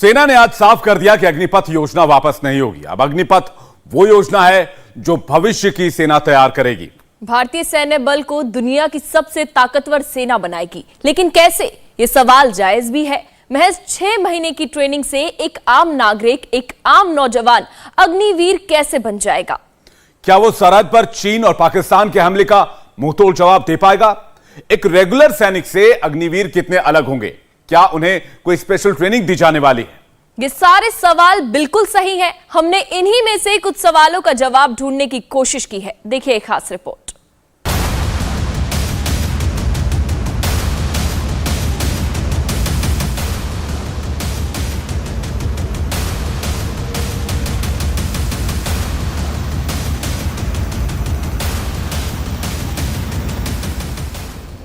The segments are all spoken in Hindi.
सेना ने आज साफ कर दिया कि अग्निपथ योजना वापस नहीं होगी। अब अग्निपथ वो योजना है जो भविष्य की सेना तैयार करेगी। भारतीय सैन्य बल को दुनिया की सबसे ताकतवर सेना बनाएगी, लेकिन कैसे, ये सवाल जायज भी है। महज 6 महीने की ट्रेनिंग से एक आम नागरिक, एक आम नौजवान अग्निवीर कैसे बन जाएगा? क्या वो सरहद पर चीन और पाकिस्तान के हमले का मुंहतोड़ जवाब दे पाएगा? एक रेगुलर सैनिक से अग्निवीर कितने अलग होंगे? क्या उन्हें कोई स्पेशल ट्रेनिंग दी जाने वाली है? ये सारे सवाल बिल्कुल सही हैं। हमने इन्हीं में से कुछ सवालों का जवाब ढूंढने की कोशिश की है। देखिए एक खास रिपोर्ट।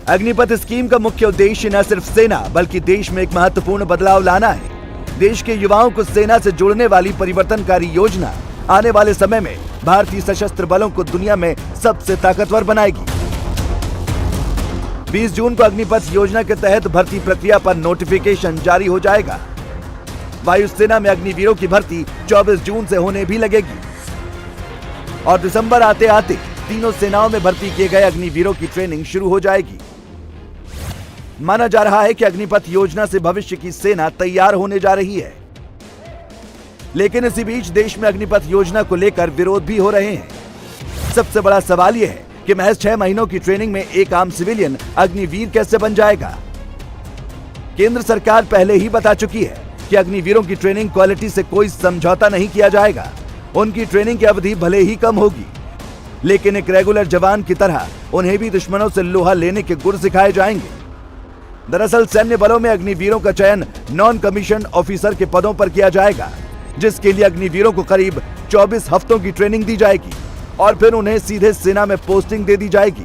अग्निपथ स्कीम का मुख्य उद्देश्य न सिर्फ सेना बल्कि देश में एक महत्वपूर्ण बदलाव लाना है। देश के युवाओं को सेना से जोड़ने वाली परिवर्तनकारी योजना आने वाले समय में भारतीय सशस्त्र बलों को दुनिया में सबसे ताकतवर बनाएगी। 20 जून को अग्निपथ योजना के तहत भर्ती प्रक्रिया पर नोटिफिकेशन जारी हो जाएगा। वायुसेना में अग्निवीरों की भर्ती 24 जून से होने भी लगेगी और दिसंबर आते आते तीनों सेनाओं में भर्ती किए गए अग्निवीरों की ट्रेनिंग शुरू हो जाएगी। माना जा रहा है कि अग्निपथ योजना से भविष्य की सेना तैयार होने जा रही है, लेकिन इसी बीच देश में अग्निपथ योजना को लेकर विरोध भी हो रहे हैं। सबसे बड़ा सवाल यह है कि महज 6 महीनों की ट्रेनिंग में एक आम सिविलियन अग्निवीर कैसे बन जाएगा? केंद्र सरकार पहले ही बता चुकी है कि अग्निवीरों की ट्रेनिंग क्वालिटी से कोई समझौता नहीं किया जाएगा। उनकी ट्रेनिंग की अवधि भले ही कम होगी, लेकिन एक रेगुलर जवान की तरह उन्हें भी दुश्मनों से लोहा लेने के गुर सिखाए जाएंगे। दरअसल सैन्य बलों में अग्निवीरों का चयन नॉन कमीशन ऑफिसर के पदों पर किया जाएगा, जिसके लिए अग्निवीरों को करीब 24 हफ्तों की ट्रेनिंग दी जाएगी और फिर उन्हें सीधे सेना में पोस्टिंग दे दी जाएगी।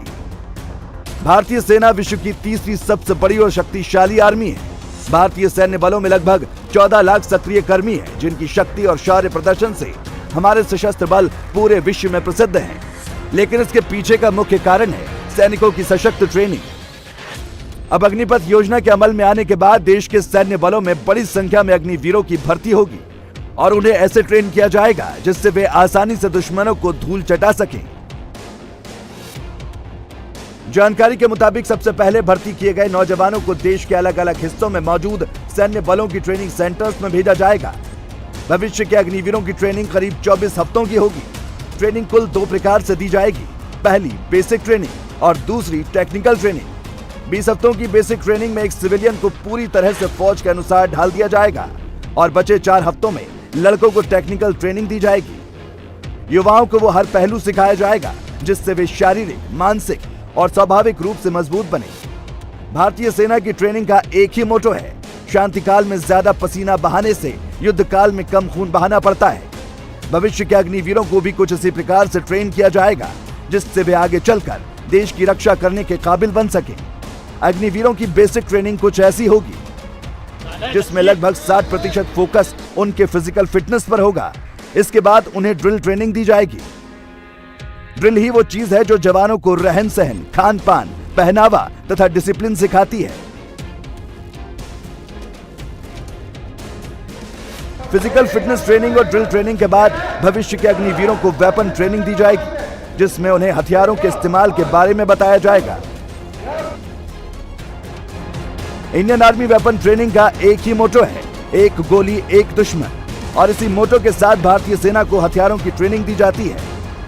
भारतीय सेना विश्व की तीसरी सबसे बड़ी और शक्तिशाली आर्मी है। भारतीय सैन्य बलों में लगभग 14 लाख सक्रिय कर्मी हैं, जिनकी शक्ति और शौर्य प्रदर्शन से हमारे सशस्त्र बल पूरे विश्व में प्रसिद्ध हैं। लेकिन इसके पीछे का मुख्य कारण है सैनिकों की सशक्त ट्रेनिंग। अब अग्निपथ योजना के अमल में आने के बाद देश के सैन्य बलों में बड़ी संख्या में अग्निवीरों की भर्ती होगी और उन्हें ऐसे ट्रेन किया जाएगा जिससे वे आसानी से दुश्मनों को धूल चटा सकें। जानकारी के मुताबिक सबसे पहले भर्ती किए गए नौजवानों को देश के अलग अलग हिस्सों में मौजूद सैन्य बलों की ट्रेनिंग सेंटर्स में भेजा जाएगा। भविष्य के अग्निवीरों की ट्रेनिंग करीब 24 हफ्तों की होगी। ट्रेनिंग कुल 2 प्रकार से दी जाएगी। पहली बेसिक ट्रेनिंग और दूसरी टेक्निकल ट्रेनिंग। 20 हफ्तों की बेसिक ट्रेनिंग में एक सिविलियन को पूरी तरह से फौज के अनुसार ढाल दिया जाएगा और बचे 4 हफ्तों में लड़कों को टेक्निकल ट्रेनिंग दी जाएगी। युवाओं को वो हर पहलू सिखाया जाएगा जिससे वे शारीरिक, मानसिक और स्वाभाविक रूप से मजबूत बने। भारतीय सेना की ट्रेनिंग का एक ही मोटो है, शांति काल में ज्यादा पसीना बहाने से युद्ध काल में कम खून बहाना पड़ता है। भविष्य के अग्निवीरों को भी कुछ इसी प्रकार से ट्रेन किया जाएगा जिससे वे आगे चलकर देश की रक्षा करने के काबिल बन सके। अग्निवीरों की बेसिक ट्रेनिंग कुछ ऐसी होगी जिसमें लगभग 60% फोकस उनके फिजिकल फिटनेस पर होगा। इसके बाद उन्हें ड्रिल ट्रेनिंग दी जाएगी। ड्रिल ही वो चीज है जो जवानों को रहन सहन, खान पान, पहनावा तथा डिसिप्लिन सिखाती है। फिजिकल फिटनेस ट्रेनिंग और ड्रिल ट्रेनिंग के बाद भविष्य के अग्निवीरों को वेपन ट्रेनिंग दी जाएगी, जिसमें उन्हें हथियारों के इस्तेमाल के बारे में बताया जाएगा। इंडियन आर्मी वेपन ट्रेनिंग का एक ही मोटो है, एक गोली एक दुश्मन, और इसी मोटो के साथ भारतीय सेना को हथियारों की ट्रेनिंग दी जाती है।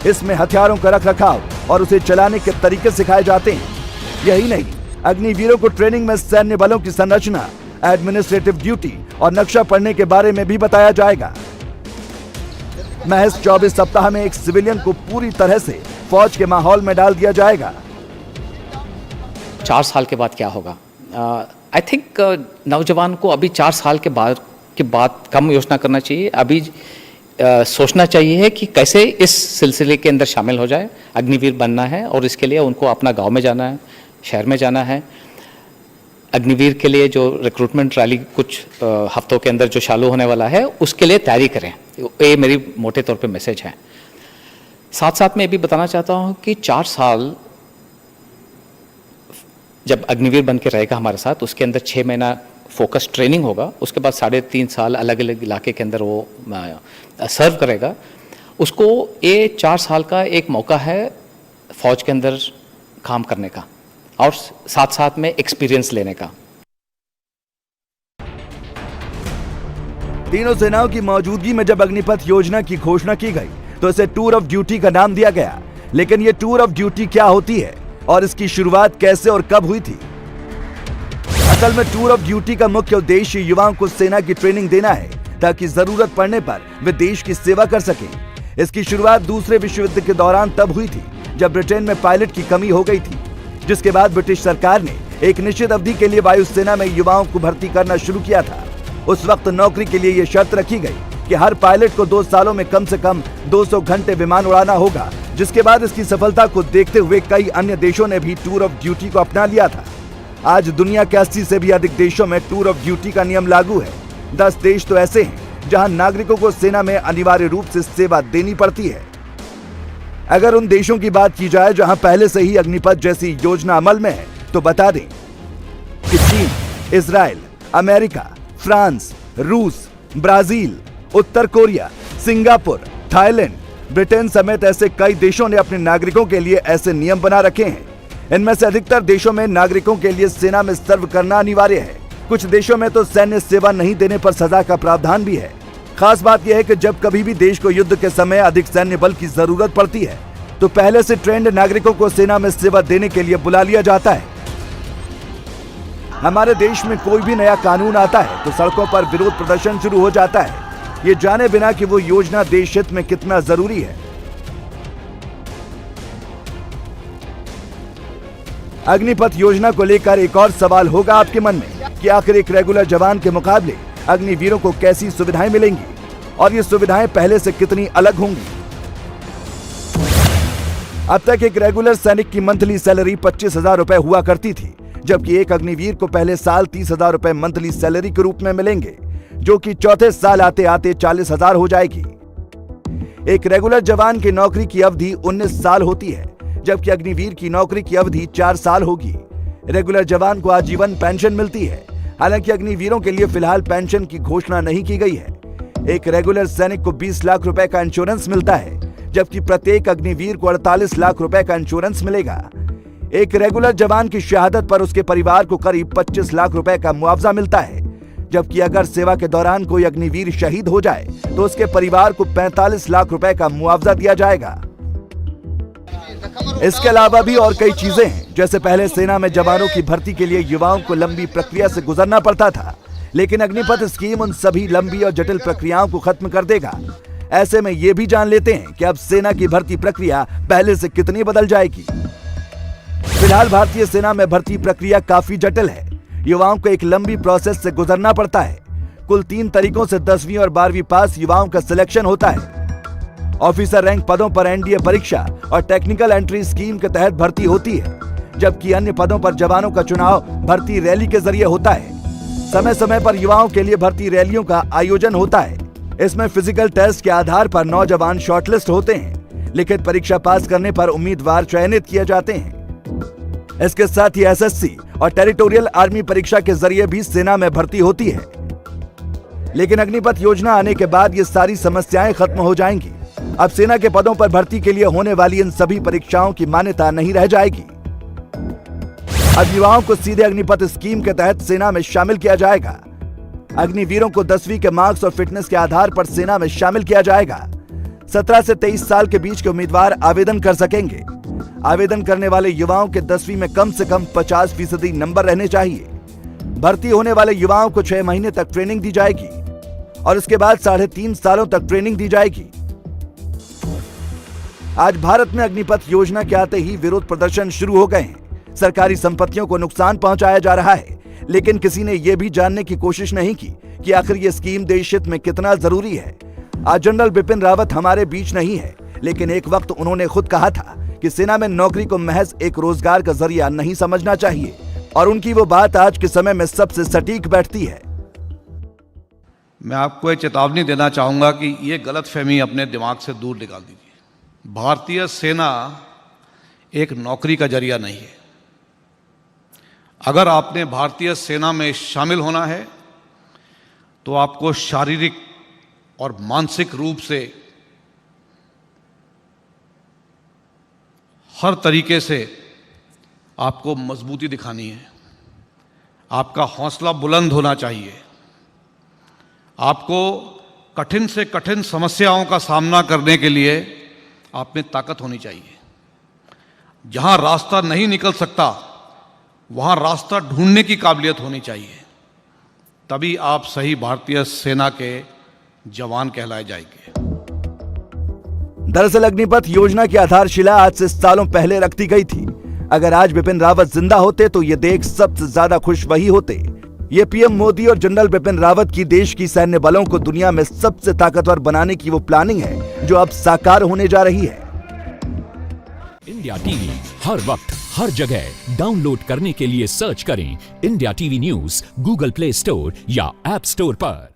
इसमें हथियारों का रखरखाव और उसे चलाने के तरीके सिखाए जाते हैं। यही नहीं, अग्निवीरों को ट्रेनिंग में सैन्य बलों की संरचना, एडमिनिस्ट्रेटिव ड्यूटी और नक्शा पढ़ने के बारे में भी बताया जाएगा। महज 24 सप्ताह में एक सिविलियन को पूरी तरह से फौज के माहौल में डाल दिया जाएगा। 4 साल के बाद क्या होगा? आई थिंक नौजवान को अभी 4 साल के बाद कम योजना करना चाहिए। अभी सोचना चाहिए कि कैसे इस सिलसिले के अंदर शामिल हो जाए। अग्निवीर बनना है और इसके लिए उनको अपना गांव में जाना है, शहर में जाना है। अग्निवीर के लिए जो रिक्रूटमेंट रैली कुछ हफ्तों के अंदर जो चालू होने वाला है, उसके लिए तैयारी करें। ये मेरी मोटे तौर पे मैसेज है। साथ साथ मैं ये भी बताना चाहता हूँ कि 4 साल जब अग्निवीर बन के रहेगा हमारे साथ, उसके अंदर 6 महीना फोकस ट्रेनिंग होगा, उसके बाद 3.5 साल अलग अलग इलाके के अंदर वो सर्व करेगा। उसको ये 4 साल का एक मौका है फौज के अंदर काम करने का और साथ साथ में एक्सपीरियंस लेने का। तीनों सेनाओं की मौजूदगी में जब अग्निपथ योजना की घोषणा की गई तो इसे टूर ऑफ ड्यूटी का नाम दिया गया। लेकिन ये टूर ऑफ ड्यूटी क्या होती है और इसकी शुरुआत कैसे और कब हुई थी? असल में टूर ऑफ ड्यूटी का मुख्य उद्देश्य युवाओं को सेना की ट्रेनिंग देना है ताकि जरूरत पड़ने पर वे देश की सेवा कर सकें। इसकी शुरुआत दूसरे विश्व युद्ध के दौरान तब हुई थी जब ब्रिटेन में पायलट की कमी हो गई थी, जिसके बाद ब्रिटिश सरकार ने एक निश्चित अवधि के लिए वायुसेना में युवाओं को भर्ती करना शुरू किया था। उस वक्त नौकरी के लिए यह शर्त रखी गई कि हर पायलट को 2 सालों में कम से कम 200 घंटे विमान उड़ाना होगा, जिसके बाद इसकी सफलता को देखते हुए कई अन्य देशों ने भी टूर ऑफ ड्यूटी को अपना लिया था। आज दुनिया के 80 से भी अधिक देशों में टूर ऑफ ड्यूटी का नियम लागू है। 10 देश तो ऐसे हैं जहां नागरिकों को सेना में अनिवार्य रूप से सेवा देनी पड़ती है। अगर उन देशों की बात की जाए जहां पहले से ही अग्निपथ जैसी योजना अमल में है तो बता दें कि चीन, इजराइल, अमेरिका, फ्रांस, रूस, ब्राजील, उत्तर कोरिया, सिंगापुर, थाईलैंड, ब्रिटेन समेत ऐसे कई देशों ने अपने नागरिकों के लिए ऐसे नियम बना रखे हैं। इनमें से अधिकतर देशों में नागरिकों के लिए सेना में सर्व करना अनिवार्य है। कुछ देशों में तो सैन्य सेवा नहीं देने पर सजा का प्रावधान भी है। खास बात यह है कि जब कभी भी देश को युद्ध के समय अधिक सैन्य बल की जरूरत पड़ती है तो पहले से ट्रेंड नागरिकों को सेना में सेवा देने के लिए बुला लिया जाता है। हमारे देश में कोई भी नया कानून आता है तो सड़कों पर विरोध प्रदर्शन शुरू हो जाता है, ये जाने बिना कि वो योजना देश हित में कितना जरूरी है। अग्निपथ योजना को लेकर एक और सवाल होगा आपके मन में कि आखिर एक रेगुलर जवान के मुकाबले अग्निवीरों को कैसी सुविधाएं मिलेंगी और ये सुविधाएं पहले से कितनी अलग होंगी। अब तक एक रेगुलर सैनिक की मंथली सैलरी 25,000 रुपए हुआ करती थी, जबकि एक अग्निवीर को पहले साल 30,000 रुपए मंथली सैलरी के रूप में मिलेंगे, जो कि चौथे साल आते आते 40,000 हो जाएगी। एक रेगुलर जवान की नौकरी की अवधि 19 साल होती है, जबकि अग्निवीर की नौकरी की अवधि 4 साल होगी। रेगुलर जवान को आजीवन पेंशन मिलती है, हालांकि अग्निवीरों के लिए फिलहाल पेंशन की घोषणा नहीं की गई है। एक रेगुलर सैनिक को 20 लाख रुपए का इंश्योरेंस मिलता है, जबकि प्रत्येक अग्निवीर को 48 लाख रुपए का इंश्योरेंस मिलेगा। एक रेगुलर जवान की शहादत पर उसके परिवार को करीब 25 लाख रुपए का मुआवजा मिलता है, जबकि अगर सेवा के दौरान कोई अग्निवीर शहीद हो जाए तो उसके परिवार को 45 लाख रुपए का मुआवजा दिया जाएगा। इसके अलावा भी और कई चीजें हैं, जैसे पहले सेना में जवानों की भर्ती के लिए युवाओं को लंबी प्रक्रिया से गुजरना पड़ता था, लेकिन अग्निपथ स्कीम उन सभी लंबी और जटिल प्रक्रियाओं को खत्म कर देगा। ऐसे में ये भी जान लेते हैं कि अब सेना की भर्ती प्रक्रिया पहले से कितनी बदल जाएगी। फिलहाल भारतीय सेना में भर्ती प्रक्रिया काफी जटिल है। युवाओं को एक लंबी प्रोसेस से गुजरना पड़ता है। कुल 3 तरीकों से 10वीं और 12वीं पास युवाओं का सिलेक्शन होता है। ऑफिसर रैंक पदों पर एनडीए परीक्षा और टेक्निकल एंट्री स्कीम के तहत भर्ती होती है, जबकि अन्य पदों पर जवानों का चुनाव भर्ती रैली के जरिए होता है। समय समय पर युवाओं के लिए भर्ती रैलियों का आयोजन होता है। इसमें फिजिकल टेस्ट के आधार पर नौजवान शॉर्टलिस्ट होते हैं। लिखित परीक्षा पास करने पर उम्मीदवार चयनित किए जाते हैं। इसके साथ ही एसएससी और टेरिटोरियल आर्मी परीक्षा के जरिए भी सेना में भर्ती होती है। लेकिन अग्निपथ योजना आने के बाद ये सारी समस्याएं खत्म हो जाएंगी। अब सेना के पदों पर भर्ती के लिए होने वाली इन सभी परीक्षाओं की मान्यता नहीं रह जाएगी। अब युवाओं को सीधे अग्निपथ स्कीम के तहत सेना में शामिल किया जाएगा। अग्निवीरों को 10वीं के मार्क्स और फिटनेस के आधार पर सेना में शामिल किया जाएगा। 17 से 23 साल के बीच के उम्मीदवार आवेदन कर सकेंगे। आवेदन करने वाले युवाओं के 10वीं में कम से कम 50% नंबर रहने चाहिए। भर्ती होने वाले युवाओं को 6 महीने तक ट्रेनिंग दी जाएगी और इसके बाद 3.5 सालों तक ट्रेनिंग दी जाएगी। आज भारत में अग्निपथ योजना के आते ही विरोध प्रदर्शन शुरू हो गए हैं। सरकारी संपत्तियों को नुकसान पहुंचाया जा रहा है, लेकिन किसी ने यह भी जानने की कोशिश नहीं की कि आखिर ये स्कीम देश हित में कितना जरूरी है। आज जनरल बिपिन रावत हमारे बीच नहीं है, लेकिन एक वक्त उन्होंने खुद कहा था कि सेना में नौकरी को महज एक रोजगार का जरिया नहीं समझना चाहिए, और उनकी वो बात आज के समय में सबसे सटीक बैठती है। मैं आपको एक चेतावनी देना चाहूंगा कि ये गलतफहमी अपने दिमाग से दूर निकाल दीजिए। भारतीय सेना एक नौकरी का जरिया नहीं है। अगर आपने भारतीय सेना में शामिल होना है तो आपको शारीरिक और मानसिक रूप से हर तरीके से आपको मजबूती दिखानी है। आपका हौसला बुलंद होना चाहिए। आपको कठिन से कठिन समस्याओं का सामना करने के लिए आप में ताकत होनी चाहिए। जहां रास्ता नहीं निकल सकता वहां रास्ता ढूंढने की काबिलियत होनी चाहिए। तभी आप सही भारतीय सेना के जवान कहलाए जाएंगे। दरअसल अग्निपथ योजना की आधारशिला आज से सालों पहले रख दी गई थी। अगर आज बिपिन रावत जिंदा होते तो ये देख सबसे ज्यादा खुश वही होते। ये पीएम मोदी और जनरल बिपिन रावत की देश की सैन्य बलों को दुनिया में सबसे ताकतवर बनाने की वो प्लानिंग है जो अब साकार होने जा रही है। इंडिया टीवी हर वक्त हर जगह डाउनलोड करने के लिए सर्च करें India TV news Google play store या ऐप स्टोर पर।